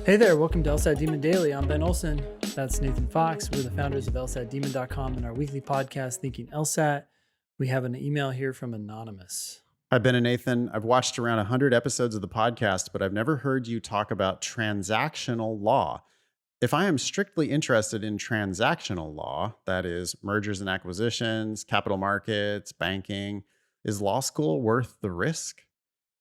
Hey there, welcome to LSAT Demon Daily. I'm Ben Olson. That's Nathan Fox. We're the founders of LSATdemon.com and our weekly podcast, Thinking LSAT. We have an email here from Anonymous. Hi, Ben and Nathan. I've watched around 100 episodes of the podcast, but I've never heard you talk about transactional law. If I am strictly interested in transactional law, that is mergers and acquisitions, capital markets, banking, is law school worth the risk?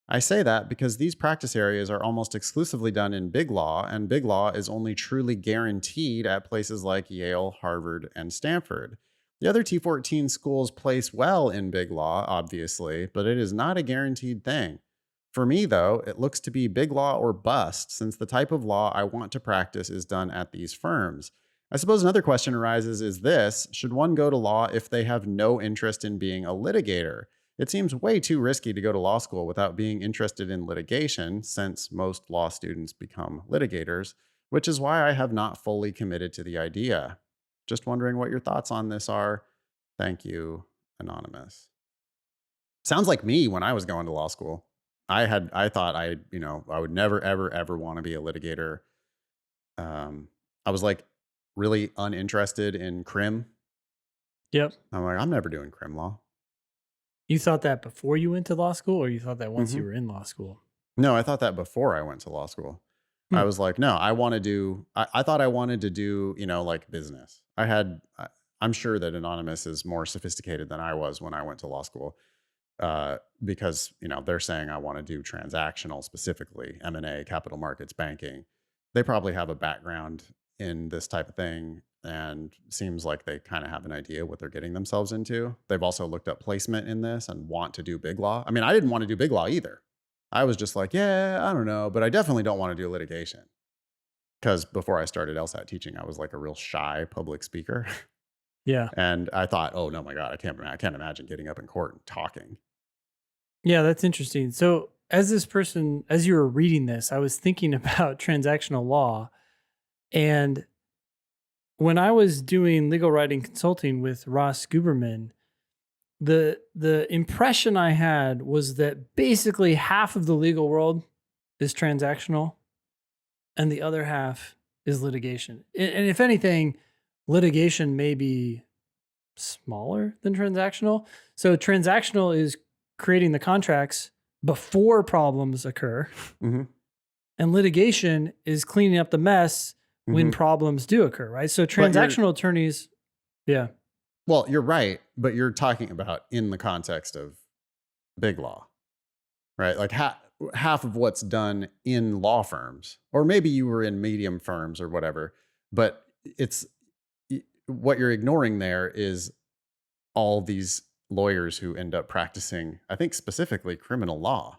I say that because these practice areas are almost exclusively done in big law, and big law is only truly guaranteed at places like Yale, Harvard, and Stanford. The other T14 schools place well in big law, obviously, but it is not a guaranteed thing. For me, though, it looks to be big law or bust, since the type of law I want to practice is done at these firms. I suppose another question arises is this: should one go to law if they have no interest in being a litigator? It seems way too risky to go to law school without being interested in litigation, since most law students become litigators, which is why I have not fully committed to the idea. Just wondering what your thoughts on this are. Thank you, Anonymous. Sounds like me when I was going to law school. I thought I would never, ever want to be a litigator. I was like really uninterested in crim. Yep. I'm like, I'm never doing crim law. You thought that before you went to law school, or you thought that once you were in law school? No, I thought that before I went to law school. I was like, no, I thought I wanted to do, like business. I'm sure that Anonymous is more sophisticated than I was when I went to law school. Because, they're saying I want to do transactional, specifically M&A, capital markets, banking. They probably have a background in this type of thing, and seems like they kind of have an idea what they're getting themselves into. They've also looked up placement in this and want to do big law. I mean, I didn't want to do big law either. I was just like, yeah, I don't know, but I definitely don't want to do litigation. Because before I started LSAT teaching, I was like a real shy public speaker. Yeah. And I thought, oh no, my God, I can't imagine getting up in court and talking. Yeah, that's interesting. So as you were reading this, I was thinking about transactional law. And when I was doing legal writing consulting with Ross Guberman, the impression I had was that basically half of the legal world is transactional and the other half is litigation. And if anything, litigation may be smaller than transactional. So transactional is creating the contracts before problems occur. Mm-hmm. And litigation is cleaning up the mess when problems do occur, right? So transactional attorneys, yeah. Well, you're right, but you're talking about in the context of big law, right? Like half of what's done in law firms, or maybe you were in medium firms or whatever, but what you're ignoring there is all these lawyers who end up practicing, I think specifically criminal law.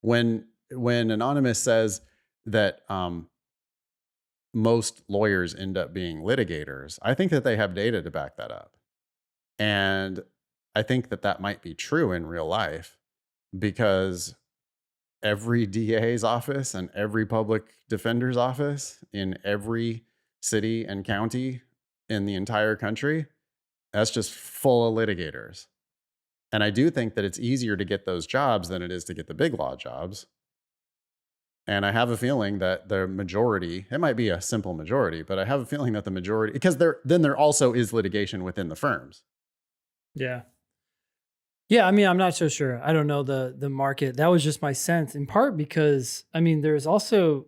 When Anonymous says that most lawyers end up being litigators, I think that they have data to back that up. And I think that might be true in real life, because every DA's office and every public defender's office in every city and county in the entire country, that's just full of litigators. And I do think that it's easier to get those jobs than it is to get the big law jobs. And I have a feeling that the majority, it might be a simple majority, but I have a feeling that the majority, because there also is litigation within the firms. Yeah. Yeah, I mean, I'm not so sure. I don't know the market. That was just my sense, in part because, I mean, there's also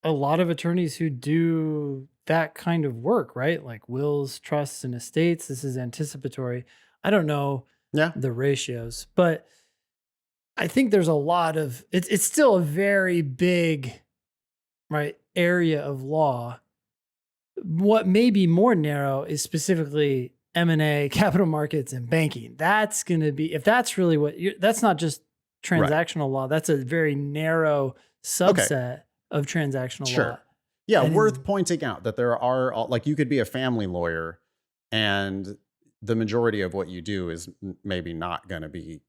a lot of attorneys who do that kind of work, right? Like wills, trusts, and estates. This is anticipatory. I don't know the ratios, but I think there's a lot of, it's still a very big, right, area of law. What may be more narrow is specifically M&A, capital markets, and banking. That's going to be, if that's really that's not just transactional law. That's a very narrow subset of transactional law. Yeah, and worth pointing out that there are, like, you could be a family lawyer and the majority of what you do is maybe not going to be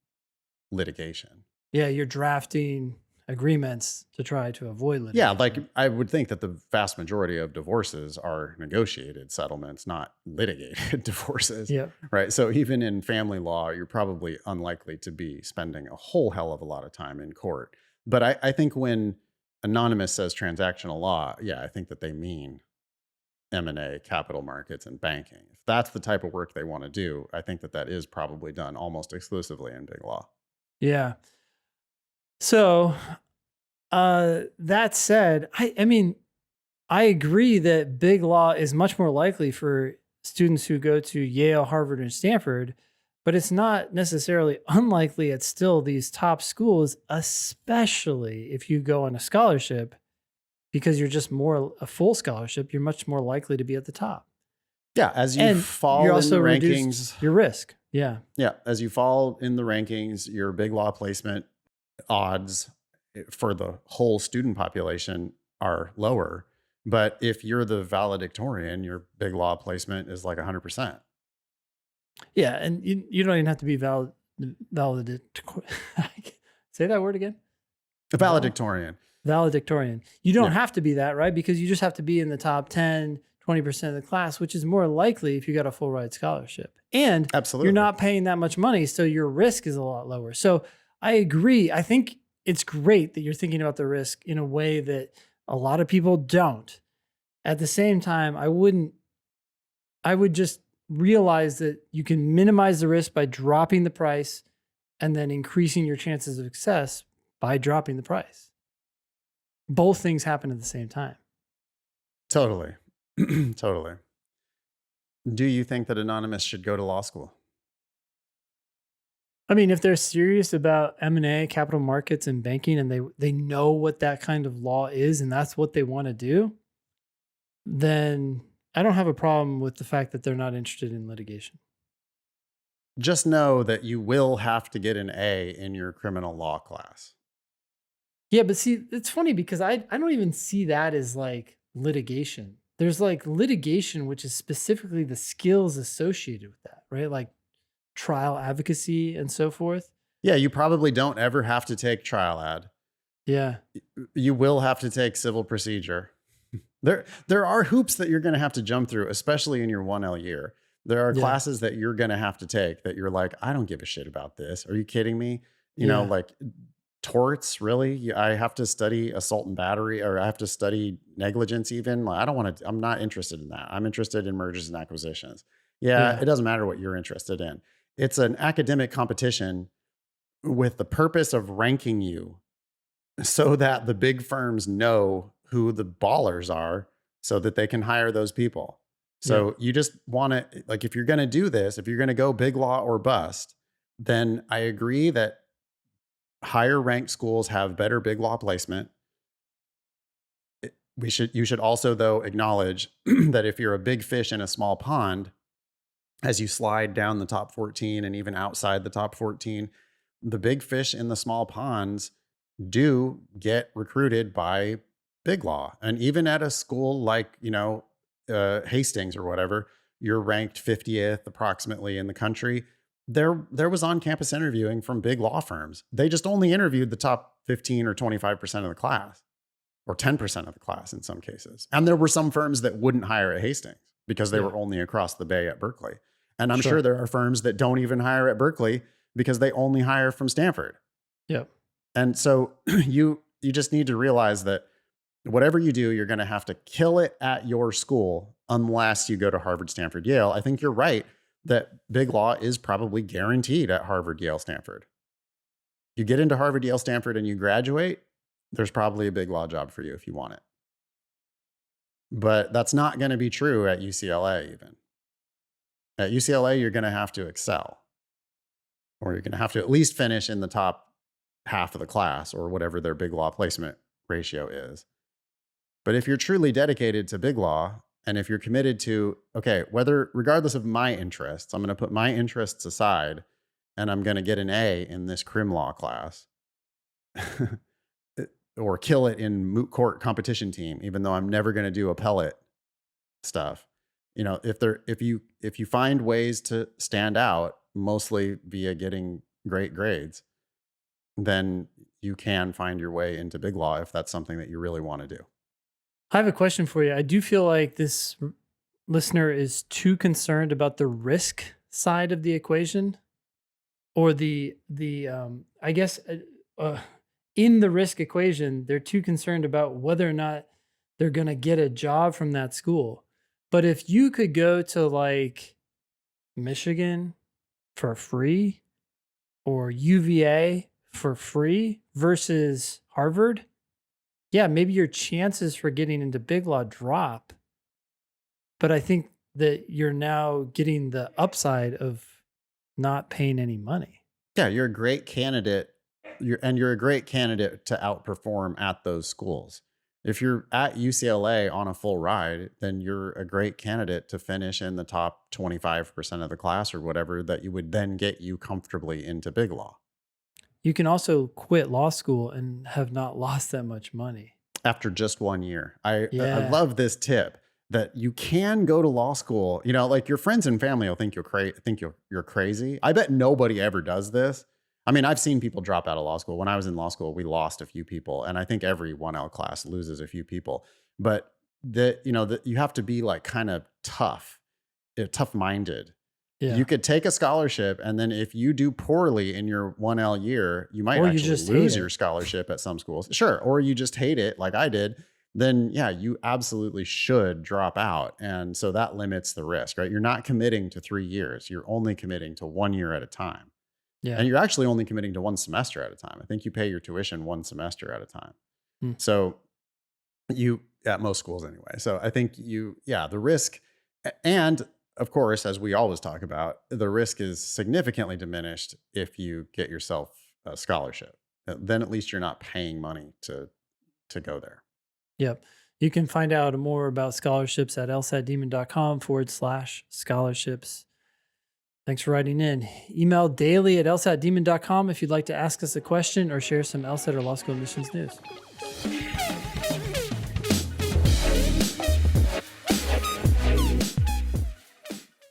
litigation. Yeah, you're drafting agreements to try to avoid litigation. Yeah, like I would think that the vast majority of divorces are negotiated settlements, not litigated divorces. Yeah. Right. So even in family law, you're probably unlikely to be spending a whole hell of a lot of time in court. But I think when Anonymous says transactional law, yeah, I think that they mean M&A, capital markets, and banking. If that's the type of work they want to do, I think that that is probably done almost exclusively in big law. Yeah. So, that said, I mean, I agree that big law is much more likely for students who go to Yale, Harvard, and Stanford, but it's not necessarily unlikely at still these top schools, especially if you go on a scholarship, because you're just more a full scholarship, you're much more likely to be at the top. Yeah, as you And you're fall in also the reduced rankings, your risk. Yeah. yeah, as you fall in the rankings, your big law placement odds for the whole student population are lower. But if you're the valedictorian, your big law placement is like 100%. Yeah. And you don't even have to be say that word again. A valedictorian. Valedictorian. You don't Yeah. have to be that, right? Because you just have to be in the top 10, 20% of the class, which is more likely if you got a full ride scholarship. And Absolutely. you're not paying that much money, so your risk is a lot lower. So I agree. I think it's great that you're thinking about the risk in a way that a lot of people don't. At the same time, I would just realize that you can minimize the risk by dropping the price and then increasing your chances of success by dropping the price. Both things happen at the same time. Totally. Totally. Do you think that Anonymous should go to law school? I mean, if they're serious about M&A, capital markets, and banking, and they know what that kind of law is, and that's what they want to do, then I don't have a problem with the fact that they're not interested in litigation. Just know that you will have to get an A in your criminal law class. Yeah, but see, it's funny because I don't even see that as like litigation. There's like litigation, which is specifically the skills associated with that, right? Like trial advocacy and so forth. Yeah, you probably don't ever have to take trial ad. Yeah. You will have to take civil procedure. There are hoops that you're going to have to jump through, especially in your 1L year. There are Yeah. classes that you're going to have to take that you're like, I don't give a shit about this. Are you kidding me? You know, Yeah. like torts, really? I have to study assault and battery, or I have to study negligence even. Like, I don't want to, I'm not interested in that. I'm interested in mergers and acquisitions. Yeah, Yeah. it doesn't matter what you're interested in. It's an academic competition with the purpose of ranking you so that the big firms know who the ballers are so that they can hire those people. So you just want to, like, if you're going to do this, if you're going to go big law or bust, then I agree that higher ranked schools have better big law placement. You should also, though, acknowledge that if you're a big fish in a small pond, as you slide down the top 14 and even outside the top 14, the big fish in the small ponds do get recruited by big law. And even at a school like, Hastings or whatever, you're ranked 50th approximately in the country. There was on-campus interviewing from big law firms. They just only interviewed the top 15 or 25% of the class, or 10% of the class in some cases. And there were some firms that wouldn't hire at Hastings because they were only across the bay at Berkeley. And I'm sure there are firms that don't even hire at Berkeley because they only hire from Stanford. Yep. And so you just need to realize that whatever you do, you're going to have to kill it at your school unless you go to Harvard, Stanford, Yale. I think you're right that big law is probably guaranteed at Harvard, Yale, Stanford. You get into Harvard, Yale, Stanford, and you graduate, there's probably a big law job for you if you want it. But that's not going to be true at UCLA even. At UCLA, you're going to have to excel, or you're going to have to at least finish in the top half of the class or whatever their big law placement ratio is. But if you're truly dedicated to big law, and if you're committed to, okay, regardless of my interests, I'm going to put my interests aside and I'm going to get an A in this crim law class or kill it in moot court competition team, even though I'm never going to do appellate stuff. If you find ways to stand out, mostly via getting great grades, then you can find your way into big law if that's something that you really want to do. I have a question for you. I do feel like this listener is too concerned about the risk side of the equation, or I guess in the risk equation, they're too concerned about whether or not they're going to get a job from that school. But if you could go to like Michigan for free or UVA for free versus Harvard, yeah, maybe your chances for getting into big law drop. But I think that you're now getting the upside of not paying any money. Yeah, you're a great candidate. You're a great candidate to outperform at those schools. If you're at UCLA on a full ride, then you're a great candidate to finish in the top 25% of the class or whatever that you would then get you comfortably into big law. You can also quit law school and have not lost that much money. After just 1 year. I Yeah. love this tip that you can go to law school. You know, like your friends and family will think you're crazy. I bet nobody ever does this. I mean, I've seen people drop out of law school. When I was in law school, we lost a few people, and I think every 1L class loses a few people. But you have to be like kind of tough-minded. Yeah. You could take a scholarship, and then if you do poorly in your 1L year, you might Or you actually just lose hate your it. scholarship at some schools. Sure. Or you just hate it like I did. Then yeah, you absolutely should drop out. And so that limits the risk, right? You're not committing to 3 years. You're only committing to 1 year at a time. Yeah. And you're actually only committing to 1 semester at a time. I think you pay your tuition 1 semester at a time. Hmm. So you, at most schools anyway. So I think the risk, and of course, as we always talk about, the risk is significantly diminished if you get yourself a scholarship. Then at least you're not paying money to go there. Yep. You can find out more about scholarships at lsatdemon.com/scholarships. Thanks for writing in. Email daily@lsatdemon.com if you'd like to ask us a question or share some LSAT or law school admissions news.